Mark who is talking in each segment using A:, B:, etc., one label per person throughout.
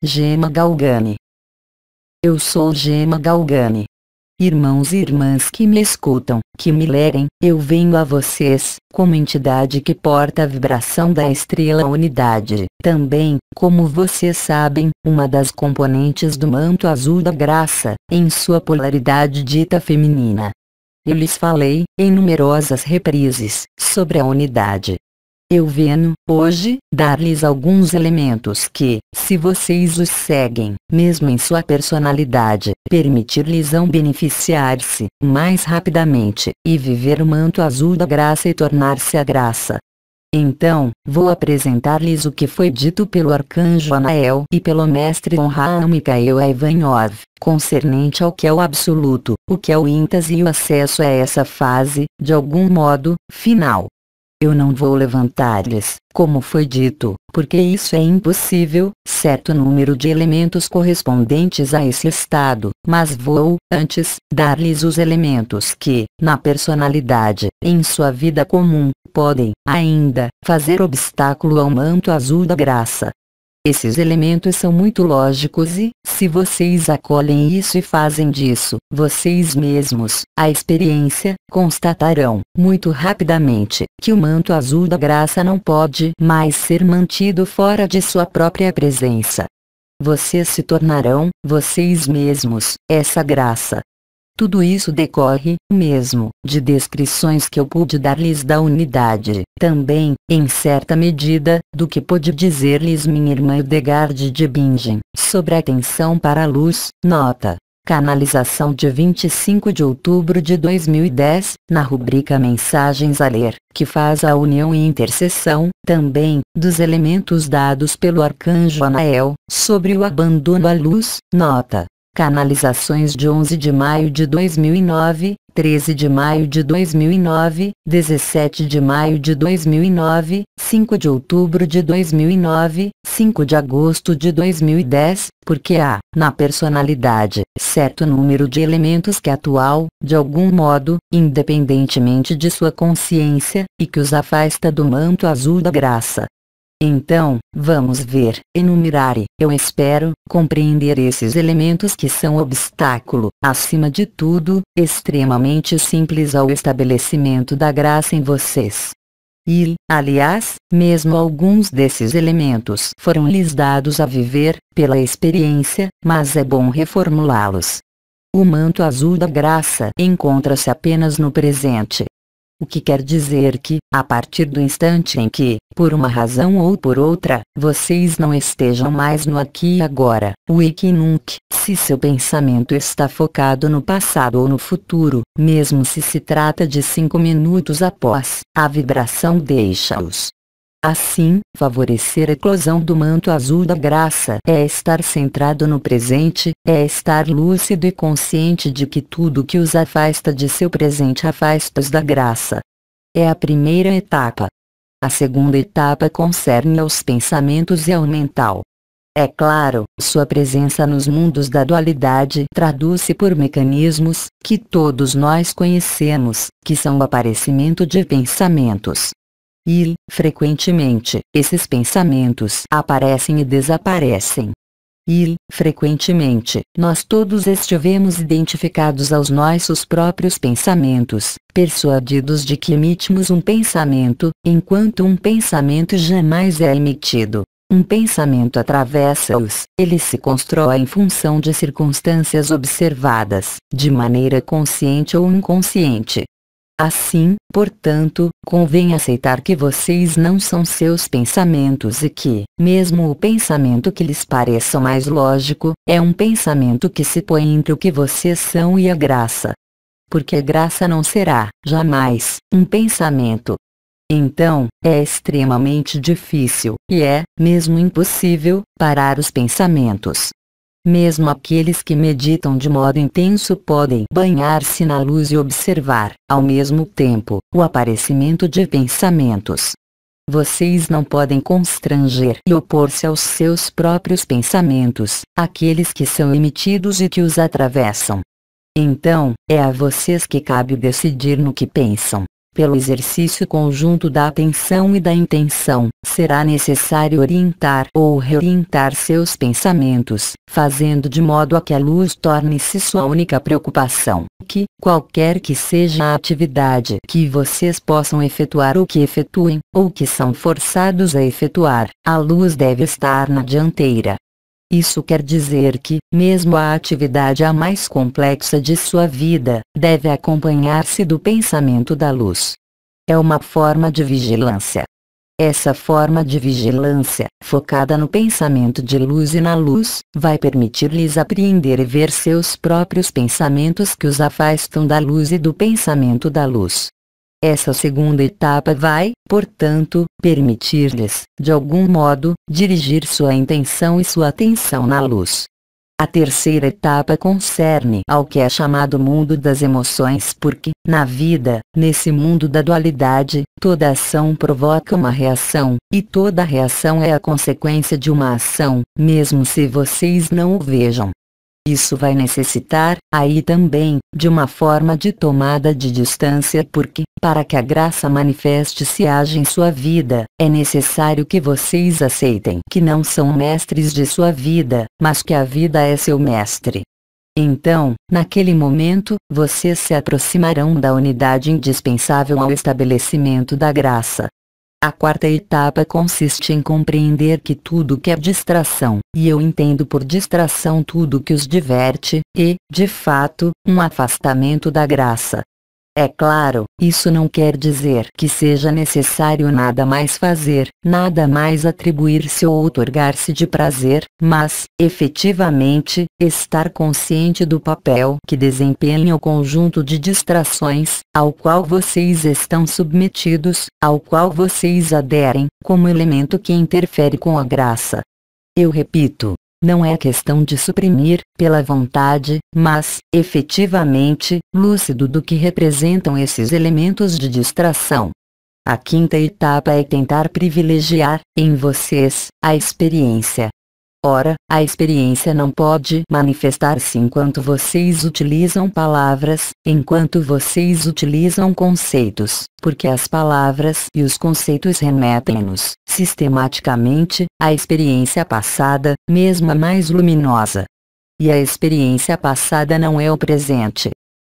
A: Gema Galgani. Eu sou Gema Galgani. Irmãos e irmãs que me escutam, que me leem, eu venho a vocês, como entidade que porta a vibração da estrela unidade, também, como vocês sabem, uma das componentes do manto azul da graça, em sua polaridade dita feminina. Eu lhes falei, em numerosas reprises, sobre a unidade. Eu venho, hoje, dar-lhes alguns elementos que, se vocês os seguem, mesmo em sua personalidade, permitir-lhes-ão beneficiar-se, mais rapidamente, e viver o manto azul da graça e tornar-se a graça. Então, vou apresentar-lhes o que foi dito pelo arcanjo Anael e pelo mestre Honra Micael Ivanov, concernente ao que é o absoluto, o que é o êxtase e o acesso a essa fase, de algum modo, final. Eu não vou levantar-lhes, como foi dito, porque isso é impossível, certo número de elementos correspondentes a esse estado, mas vou, antes, dar-lhes os elementos que, na personalidade, em sua vida comum, podem, ainda, fazer obstáculo ao manto azul da graça. Esses elementos são muito lógicos e, se vocês acolhem isso e fazem disso, vocês mesmos, a experiência, constatarão, muito rapidamente, que o manto azul da graça não pode mais ser mantido fora de sua própria presença. Vocês se tornarão, vocês mesmos, essa graça. Tudo isso decorre, mesmo, de descrições que eu pude dar-lhes da unidade, também, em certa medida, do que pôde dizer-lhes minha irmã Hildegard de Bingen, sobre a atenção para a luz, nota. Canalização de 25 de outubro de 2010, na rubrica Mensagens a Ler, que faz a união e interseção, também, dos elementos dados pelo arcanjo Anael, sobre o abandono à luz, nota. Canalizações de 11 de maio de 2009, 13 de maio de 2009, 17 de maio de 2009, 5 de outubro de 2009, 5 de agosto de 2010, porque há, na personalidade, certo número de elementos que atual, de algum modo, independentemente de sua consciência, e que os afasta do manto azul da graça. Então, vamos ver, enumerar e, eu espero, compreender esses elementos que são obstáculo, acima de tudo, extremamente simples ao estabelecimento da graça em vocês. E, aliás, mesmo alguns desses elementos foram-lhes dados a viver, pela experiência, mas é bom reformulá-los. O manto azul da graça encontra-se apenas no presente. O que quer dizer que, a partir do instante em que, por uma razão ou por outra, vocês não estejam mais no aqui e agora, o aqui nunca, se seu pensamento está focado no passado ou no futuro, mesmo se trata de 5 minutos após, a vibração deixa-os. Assim, favorecer a eclosão do manto azul da graça é estar centrado no presente, é estar lúcido e consciente de que tudo que os afasta de seu presente afasta-os da graça. É a primeira etapa. A segunda etapa concerne aos pensamentos e ao mental. É claro, sua presença nos mundos da dualidade traduz-se por mecanismos, que todos nós conhecemos, que são o aparecimento de pensamentos. E, frequentemente, esses pensamentos aparecem e desaparecem. E, frequentemente, nós todos estivemos identificados aos nossos próprios pensamentos, persuadidos de que emitimos um pensamento, enquanto um pensamento jamais é emitido. Um pensamento atravessa-os, ele se constrói em função de circunstâncias observadas, de maneira consciente ou inconsciente. Assim, portanto, convém aceitar que vocês não são seus pensamentos e que, mesmo o pensamento que lhes pareça mais lógico, é um pensamento que se põe entre o que vocês são e a graça. Porque a graça não será, jamais, um pensamento. Então, é extremamente difícil, e é, mesmo impossível, parar os pensamentos. Mesmo aqueles que meditam de modo intenso podem banhar-se na luz e observar, ao mesmo tempo, o aparecimento de pensamentos. Vocês não podem constranger e opor-se aos seus próprios pensamentos, aqueles que são emitidos e que os atravessam. Então, é a vocês que cabe decidir no que pensam. pelo exercício conjunto da atenção e da intenção, será necessário orientar ou reorientar seus pensamentos, fazendo de modo a que a luz torne-se sua única preocupação, que, qualquer que seja a atividade que vocês possam efetuar ou que efetuem, ou que são forçados a efetuar, a luz deve estar na dianteira. Isso quer dizer que, mesmo a atividade a mais complexa de sua vida, deve acompanhar-se do pensamento da luz. É uma forma de vigilância. Essa forma de vigilância, focada no pensamento de luz e na luz, vai permitir-lhes apreender e ver seus próprios pensamentos que os afastam da luz e do pensamento da luz. Essa segunda etapa vai, portanto, permitir-lhes, de algum modo, dirigir sua intenção e sua atenção na luz. A terceira etapa concerne ao que é chamado mundo das emoções porque, na vida, nesse mundo da dualidade, toda ação provoca uma reação, e toda reação é a consequência de uma ação, mesmo se vocês não o vejam. Isso vai necessitar, aí também, de uma forma de tomada de distância porque, para que a graça manifeste-se e age em sua vida, é necessário que vocês aceitem que não são mestres de sua vida, mas que a vida é seu mestre. Então, naquele momento, vocês se aproximarão da unidade indispensável ao estabelecimento da graça. A quarta etapa consiste em compreender que tudo que é distração, e eu entendo por distração tudo que os diverte, e, de fato, um afastamento da graça. É claro, isso não quer dizer que seja necessário nada mais fazer, nada mais atribuir-se ou outorgar-se de prazer, mas, efetivamente, estar consciente do papel que desempenha o conjunto de distrações, ao qual vocês estão submetidos, ao qual vocês aderem, como elemento que interfere com a graça. Eu repito. Não é questão de suprimir, pela vontade, mas, efetivamente, lúcido do que representam esses elementos de distração. A quinta etapa é tentar privilegiar, em vocês, a experiência. Ora, a experiência não pode manifestar-se enquanto vocês utilizam palavras, enquanto vocês utilizam conceitos, porque as palavras e os conceitos remetem-nos, sistematicamente, à experiência passada, mesmo a mais luminosa. E a experiência passada não é o presente.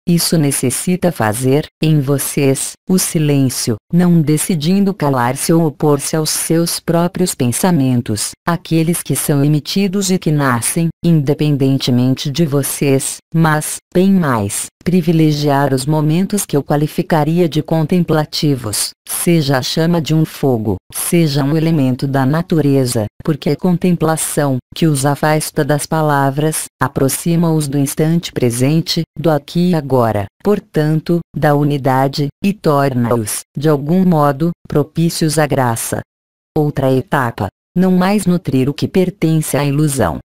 A: Isso necessita fazer, em vocês, o silêncio, não decidindo calar-se ou opor-se aos seus próprios pensamentos, aqueles que são emitidos e que nascem, independentemente de vocês, mas, bem mais, privilegiar os momentos que eu qualificaria de contemplativos, seja a chama de um fogo, seja um elemento da natureza, porque a contemplação, que os afasta das palavras, aproxima-os do instante presente, do aqui e agora, portanto, da unidade, e torna-os, de algum modo, propícios à graça. Outra etapa: não mais nutrir o que pertence à ilusão.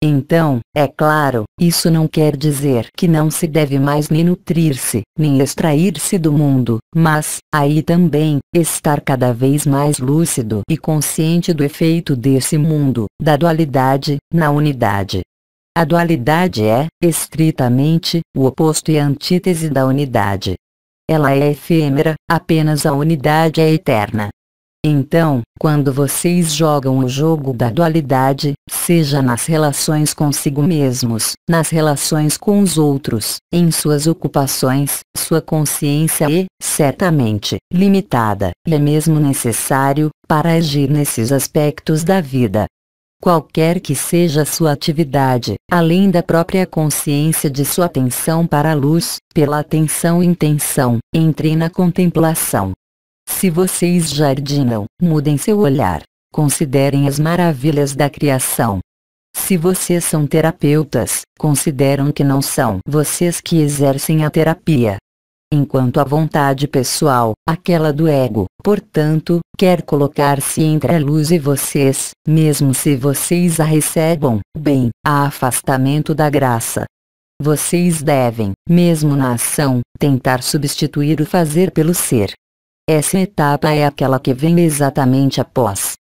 A: Então, é claro, isso não quer dizer que não se deve mais nem nutrir-se, nem extrair-se do mundo, mas, aí também, estar cada vez mais lúcido e consciente do efeito desse mundo, da dualidade, na unidade. A dualidade é, estritamente, o oposto e a antítese da unidade. Ela é efêmera, apenas a unidade é eterna. Então, quando vocês jogam o jogo da dualidade, seja nas relações consigo mesmos, nas relações com os outros, em suas ocupações, sua consciência é, certamente, limitada, e é mesmo necessário, para agir nesses aspectos da vida. Qualquer que seja a sua atividade, além da própria consciência de sua atenção para a luz, pela atenção e intenção, entre na contemplação. Se vocês jardinam, mudem seu olhar. Considerem as maravilhas da criação. Se vocês são terapeutas, consideram que não são vocês que exercem a terapia. Enquanto a vontade pessoal, aquela do ego, portanto, quer colocar-se entre a luz e vocês, mesmo se vocês a recebam, bem, há afastamento da graça. Vocês devem, mesmo na ação, tentar substituir o fazer pelo ser. Essa etapa é aquela que vem exatamente após.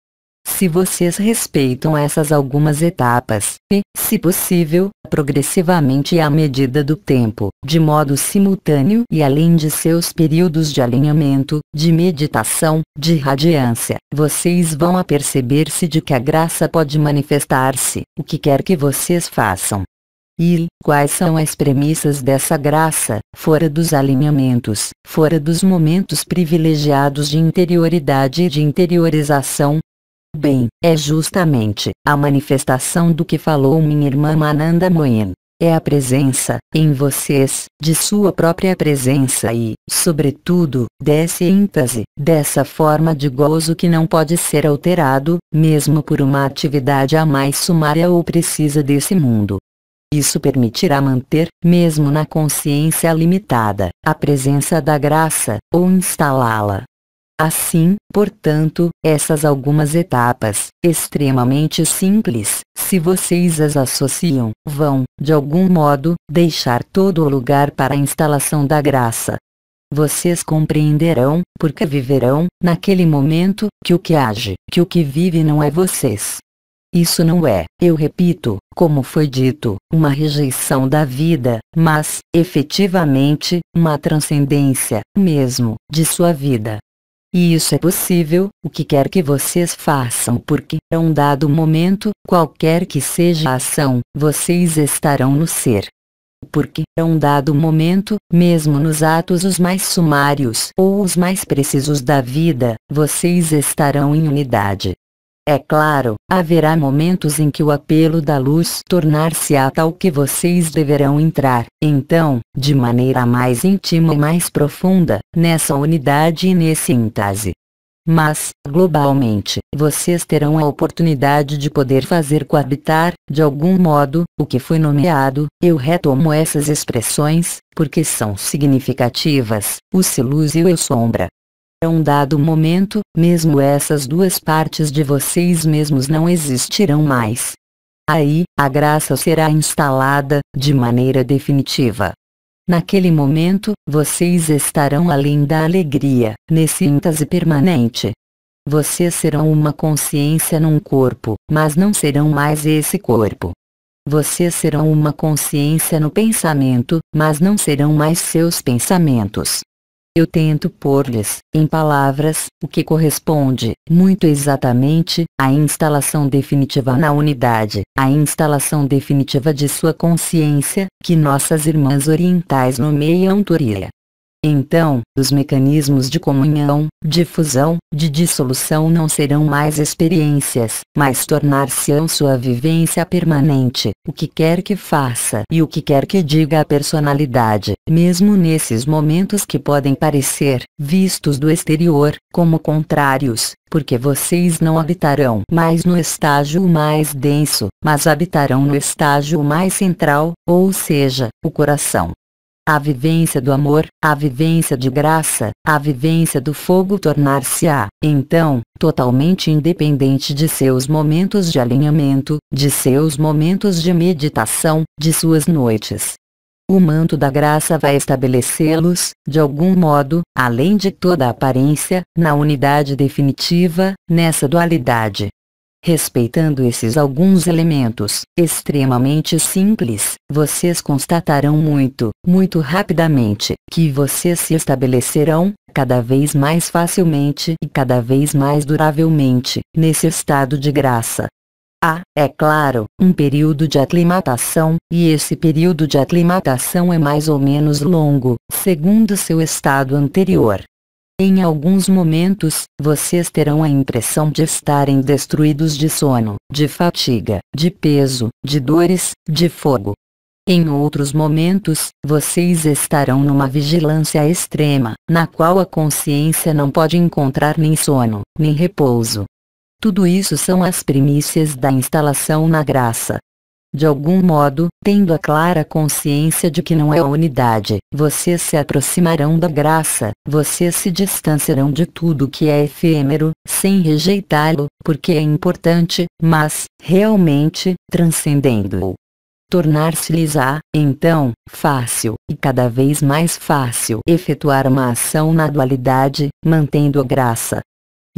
A: Se vocês respeitam essas algumas etapas, e, se possível, progressivamente e à medida do tempo, de modo simultâneo e além de seus períodos de alinhamento, de meditação, de radiância, vocês vão aperceber-se de que a graça pode manifestar-se, o que quer que vocês façam. E, quais são as premissas dessa graça, fora dos alinhamentos, fora dos momentos privilegiados de interioridade e de interiorização? Bem, é justamente a manifestação do que falou minha irmã Mananda Moen. É a presença, em vocês, de sua própria presença e, sobretudo, desse ênfase, dessa forma de gozo que não pode ser alterado, mesmo por uma atividade a mais sumária ou precisa desse mundo. Isso permitirá manter, mesmo na consciência limitada, a presença da graça, ou instalá-la. Assim, portanto, essas algumas etapas, extremamente simples, se vocês as associam, vão, de algum modo, deixar todo o lugar para a instalação da graça. Vocês compreenderão, porque viverão, naquele momento, que o que age, que o que vive não é vocês. Isso não é, eu repito, como foi dito, uma rejeição da vida, mas, efetivamente, uma transcendência, mesmo, de sua vida. E isso é possível, o que quer que vocês façam, porque, a um dado momento, qualquer que seja a ação, vocês estarão no ser. Porque, a um dado momento, mesmo nos atos os mais sumários ou os mais precisos da vida, vocês estarão em unidade. É claro, haverá momentos em que o apelo da luz tornar-se-á tal que vocês deverão entrar, então, de maneira mais íntima e mais profunda, nessa unidade e nesse ênfase. Mas, globalmente, vocês terão a oportunidade de poder fazer coabitar, de algum modo, o que foi nomeado, eu retomo essas expressões, porque são significativas, o se luz e o eu sombra. A um dado momento, mesmo essas duas partes de vocês mesmos não existirão mais. Aí, a graça será instalada, de maneira definitiva. Naquele momento, vocês estarão além da alegria, nesse ênfase permanente. Vocês serão uma consciência num corpo, mas não serão mais esse corpo. Vocês serão uma consciência no pensamento, mas não serão mais seus pensamentos. Eu tento pôr-lhes, em palavras, o que corresponde, muito exatamente, à instalação definitiva na unidade, à instalação definitiva de sua consciência, que nossas irmãs orientais nomeiam Turiya. Então, os mecanismos de comunhão, de fusão, de dissolução não serão mais experiências, mas tornar-se-ão sua vivência permanente, o que quer que faça e o que quer que diga a personalidade, mesmo nesses momentos que podem parecer, vistos do exterior, como contrários, porque vocês não habitarão mais no estágio mais denso, mas habitarão no estágio mais central, ou seja, o coração. A vivência do amor, a vivência de graça, a vivência do fogo tornar-se-á, então, totalmente independente de seus momentos de alinhamento, de seus momentos de meditação, de suas noites. O manto da graça vai estabelecê-los, de algum modo, além de toda a aparência, na unidade definitiva, nessa dualidade. Respeitando esses alguns elementos, extremamente simples, vocês constatarão muito, muito rapidamente, que vocês se estabelecerão, cada vez mais facilmente e cada vez mais duravelmente, nesse estado de graça. Há, é claro, um período de aclimatação, e esse período de aclimatação é mais ou menos longo, segundo seu estado anterior. Em alguns momentos, vocês terão a impressão de estarem destruídos de sono, de fatiga, de peso, de dores, de fogo. Em outros momentos, vocês estarão numa vigilância extrema, na qual a consciência não pode encontrar nem sono, nem repouso. Tudo isso são as primícias da instalação na graça. De algum modo, tendo a clara consciência de que não é a unidade, vocês se aproximarão da graça, vocês se distanciarão de tudo que é efêmero, sem rejeitá-lo, porque é importante, mas, realmente, transcendendo-o. Tornar-se-lhes-á, então, fácil, e cada vez mais fácil, efetuar uma ação na dualidade, mantendo a graça.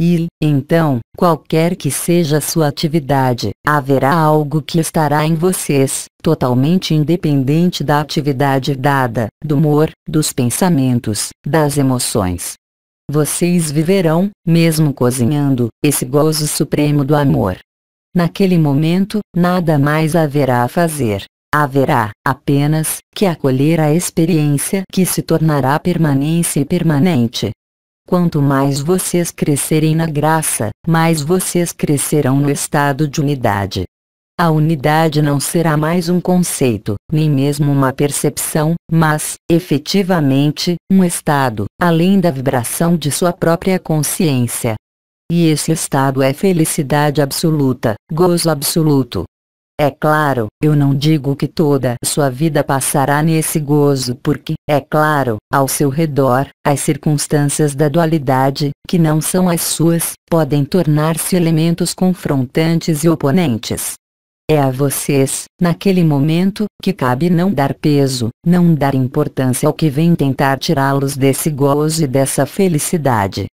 A: E, então, qualquer que seja a sua atividade, haverá algo que estará em vocês, totalmente independente da atividade dada, do humor, dos pensamentos, das emoções. Vocês viverão, mesmo cozinhando, esse gozo supremo do amor. Naquele momento, nada mais haverá a fazer. Haverá, apenas, que acolher a experiência que se tornará permanência e permanente. Quanto mais vocês crescerem na graça, mais vocês crescerão no estado de unidade. A unidade não será mais um conceito, nem mesmo uma percepção, mas, efetivamente, um estado, além da vibração de sua própria consciência. E esse estado é felicidade absoluta, gozo absoluto. É claro, eu não digo que toda sua vida passará nesse gozo porque, é claro, ao seu redor, as circunstâncias da dualidade, que não são as suas, podem tornar-se elementos confrontantes e oponentes. É a vocês, naquele momento, que cabe não dar peso, não dar importância ao que vem tentar tirá-los desse gozo e dessa felicidade.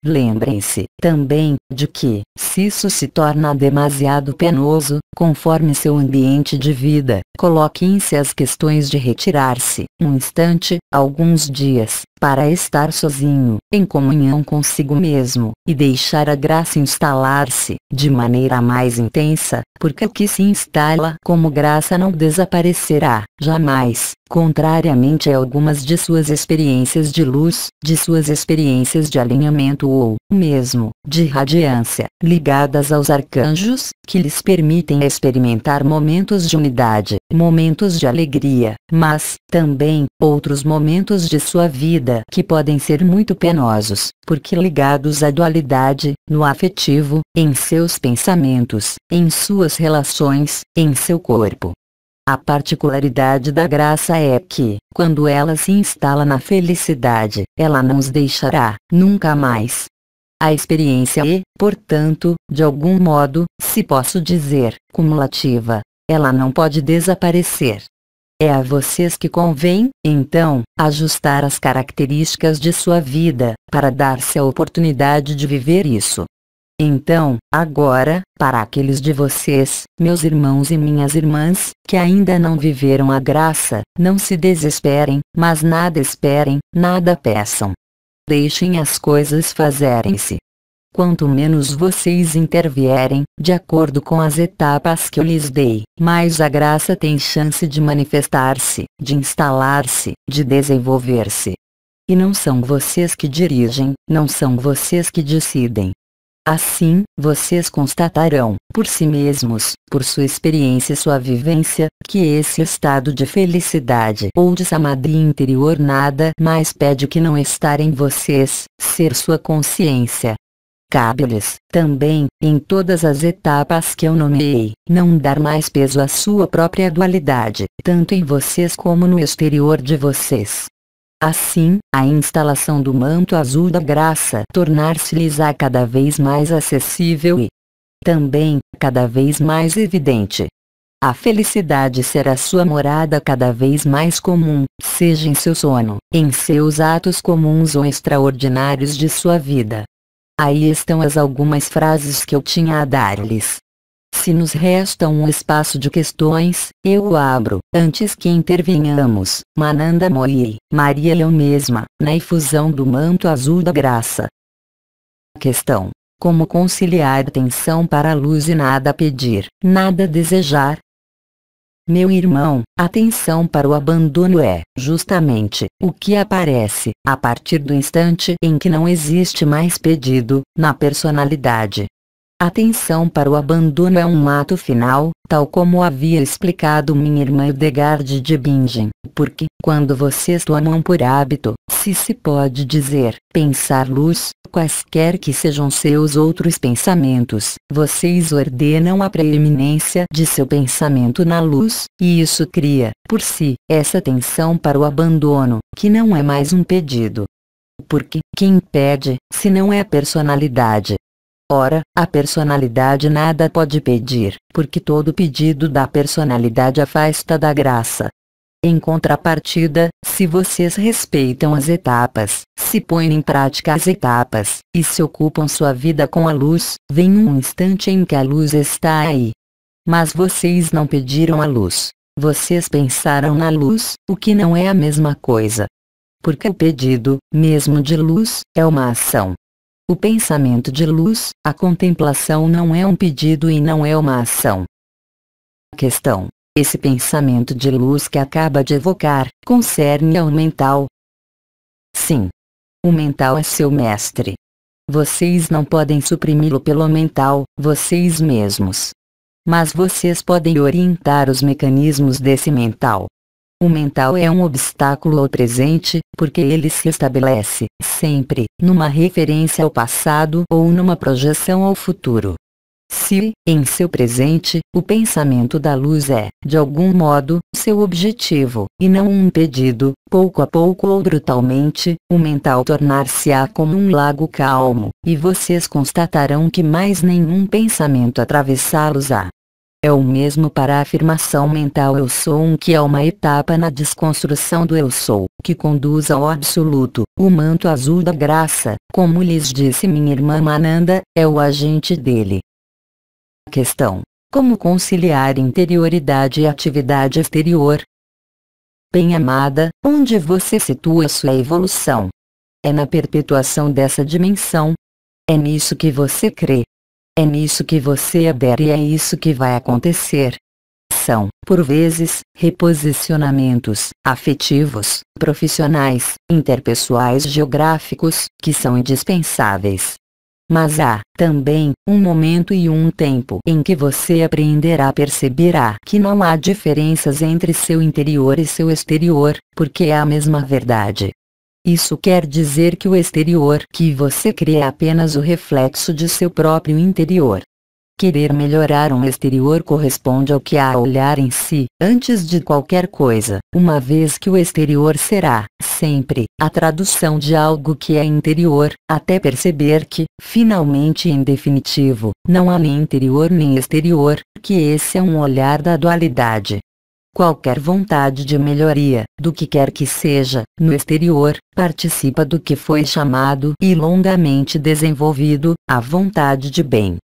A: Lembrem-se, também, de que, se isso se torna demasiado penoso, conforme seu ambiente de vida, coloquem-se as questões de retirar-se, um instante, alguns dias, para estar sozinho, em comunhão consigo mesmo, e deixar a graça instalar-se, de maneira mais intensa, porque o que se instala como graça não desaparecerá, jamais, contrariamente a algumas de suas experiências de luz, de suas experiências de alinhamento ou, mesmo, de radiância, ligadas aos arcanjos, que lhes permitem experimentar momentos de unidade, momentos de alegria, mas, também, outros momentos de sua vida que podem ser muito penosos, porque ligados à dualidade, no afetivo, em seus pensamentos, em suas relações, em seu corpo. A particularidade da graça é que, quando ela se instala na felicidade, ela não os deixará, nunca mais. A experiência é, portanto, de algum modo, se posso dizer, cumulativa. Ela não pode desaparecer. É a vocês que convém, então, ajustar as características de sua vida, para dar-se a oportunidade de viver isso. Então, agora, para aqueles de vocês, meus irmãos e minhas irmãs, que ainda não viveram a graça, não se desesperem, mas nada esperem, nada peçam. Deixem as coisas fazerem-se. Quanto menos vocês intervierem, de acordo com as etapas que eu lhes dei, mais a graça tem chance de manifestar-se, de instalar-se, de desenvolver-se. E não são vocês que dirigem, não são vocês que decidem. Assim, vocês constatarão, por si mesmos, por sua experiência e sua vivência, que esse estado de felicidade ou de samadhi interior nada mais pede que não estar em vocês, ser sua consciência. Cabe-lhes, também, em todas as etapas que eu nomeei, não dar mais peso à sua própria dualidade, tanto em vocês como no exterior de vocês. Assim, a instalação do manto azul da graça tornar-se-lhes-á cada vez mais acessível e, também, cada vez mais evidente. A felicidade será sua morada cada vez mais comum, seja em seu sono, em seus atos comuns ou extraordinários de sua vida. Aí estão as algumas frases que eu tinha a dar-lhes. Se nos resta um espaço de questões, eu o abro, antes que intervenhamos, Mananda Moyi, Maria eu mesma, na efusão do manto azul da graça. Questão: como conciliar atenção para a luz e nada pedir, nada desejar? Meu irmão, atenção para o abandono é, justamente, o que aparece, a partir do instante em que não existe mais pedido, na personalidade. Atenção para o abandono é um ato final, tal como havia explicado minha irmã Hildegard de Bingen, porque, quando vocês tomam por hábito, se pode dizer, pensar luz, quaisquer que sejam seus outros pensamentos, vocês ordenam a preeminência de seu pensamento na luz, e isso cria, por si, essa tensão para o abandono, que não é mais um pedido. Porque, quem pede, se não é a personalidade? Ora, a personalidade nada pode pedir, porque todo pedido da personalidade afasta da graça. Em contrapartida, se vocês respeitam as etapas, se põem em prática as etapas, e se ocupam sua vida com a luz, vem um instante em que a luz está aí. Mas vocês não pediram a luz. Vocês pensaram na luz, o que não é a mesma coisa. Porque o pedido, mesmo de luz, é uma ação. O pensamento de luz, a contemplação não é um pedido e não é uma ação. Questão: esse pensamento de luz que acaba de evocar, concerne ao mental? Sim. O mental é seu mestre. Vocês não podem suprimi-lo pelo mental, vocês mesmos. Mas vocês podem orientar os mecanismos desse mental. O mental é um obstáculo ao presente, porque ele se estabelece, sempre, numa referência ao passado ou numa projeção ao futuro. Se, em seu presente, o pensamento da luz é, de algum modo, seu objetivo, e não um pedido, pouco a pouco ou brutalmente, o mental tornar-se-á como um lago calmo, e vocês constatarão que mais nenhum pensamento atravessá-los-á. É o mesmo para a afirmação mental eu sou um, que é uma etapa na desconstrução do eu sou, que conduz ao absoluto. O manto azul da graça, como lhes disse minha irmã Mananda, é o agente dele. Questão: como conciliar interioridade e atividade exterior? Bem amada, onde você situa sua evolução? É na perpetuação dessa dimensão? É nisso que você crê? É nisso que você adere e é isso que vai acontecer. São, por vezes, reposicionamentos afetivos, profissionais, interpessoais, geográficos, que são indispensáveis. Mas há, também, um momento e um tempo em que você aprenderá, perceberá que não há diferenças entre seu interior e seu exterior, porque é a mesma verdade. Isso quer dizer que o exterior que você crê é apenas o reflexo de seu próprio interior. Querer melhorar um exterior corresponde ao que há a olhar em si, antes de qualquer coisa, uma vez que o exterior será, sempre, a tradução de algo que é interior, até perceber que, finalmente e em definitivo, não há nem interior nem exterior, que esse é um olhar da dualidade. Qualquer vontade de melhoria, do que quer que seja, no exterior, participa do que foi chamado e longamente desenvolvido, a vontade de bem.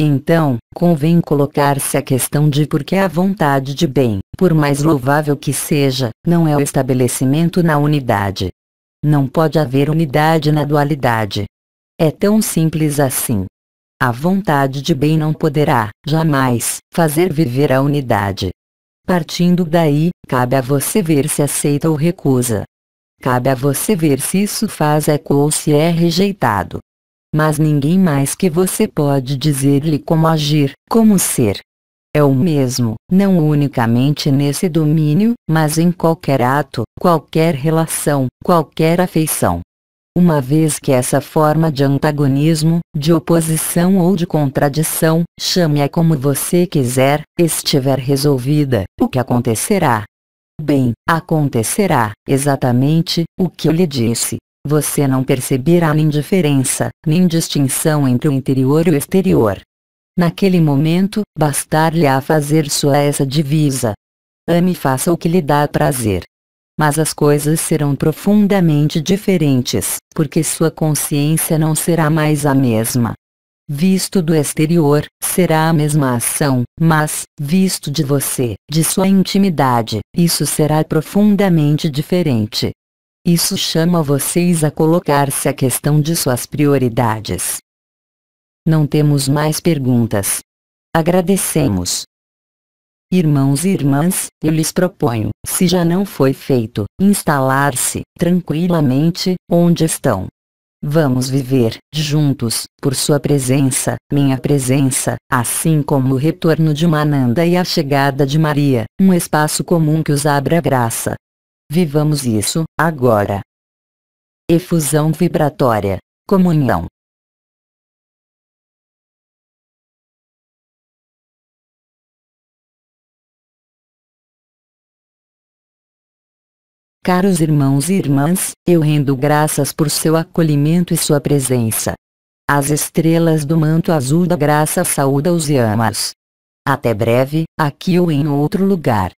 A: Então, convém colocar-se a questão de por que a vontade de bem, por mais louvável que seja, não é o estabelecimento na unidade. Não pode haver unidade na dualidade. É tão simples assim. A vontade de bem não poderá, jamais, fazer viver a unidade. Partindo daí, cabe a você ver se aceita ou recusa. Cabe a você ver se isso faz eco ou se é rejeitado. Mas ninguém mais que você pode dizer-lhe como agir, como ser. É o mesmo, não unicamente nesse domínio, mas em qualquer ato, qualquer relação, qualquer afeição. Uma vez que essa forma de antagonismo, de oposição ou de contradição, chame-a como você quiser, estiver resolvida, o que acontecerá? Bem, acontecerá, exatamente, o que eu lhe disse. Você não perceberá nem diferença, nem distinção entre o interior e o exterior. Naquele momento, bastar-lhe-á fazer sua essa divisa. Ame e faça o que lhe dá prazer. Mas as coisas serão profundamente diferentes, porque sua consciência não será mais a mesma. Visto do exterior, será a mesma ação, mas, visto de você, de sua intimidade, isso será profundamente diferente. Isso chama vocês a colocar-se a questão de suas prioridades. Não temos mais perguntas. Agradecemos. Irmãos e irmãs, eu lhes proponho, se já não foi feito, instalar-se, tranquilamente, onde estão. Vamos viver, juntos, por sua presença, minha presença, assim como o retorno de Mananda e a chegada de Maria, um espaço comum que os abra graça. Vivamos isso, agora. Efusão vibratória. Comunhão. Caros irmãos e irmãs, eu rendo graças por seu acolhimento e sua presença. As estrelas do manto azul da graça saúdam-os e ama-os. Até breve, aqui ou em outro lugar.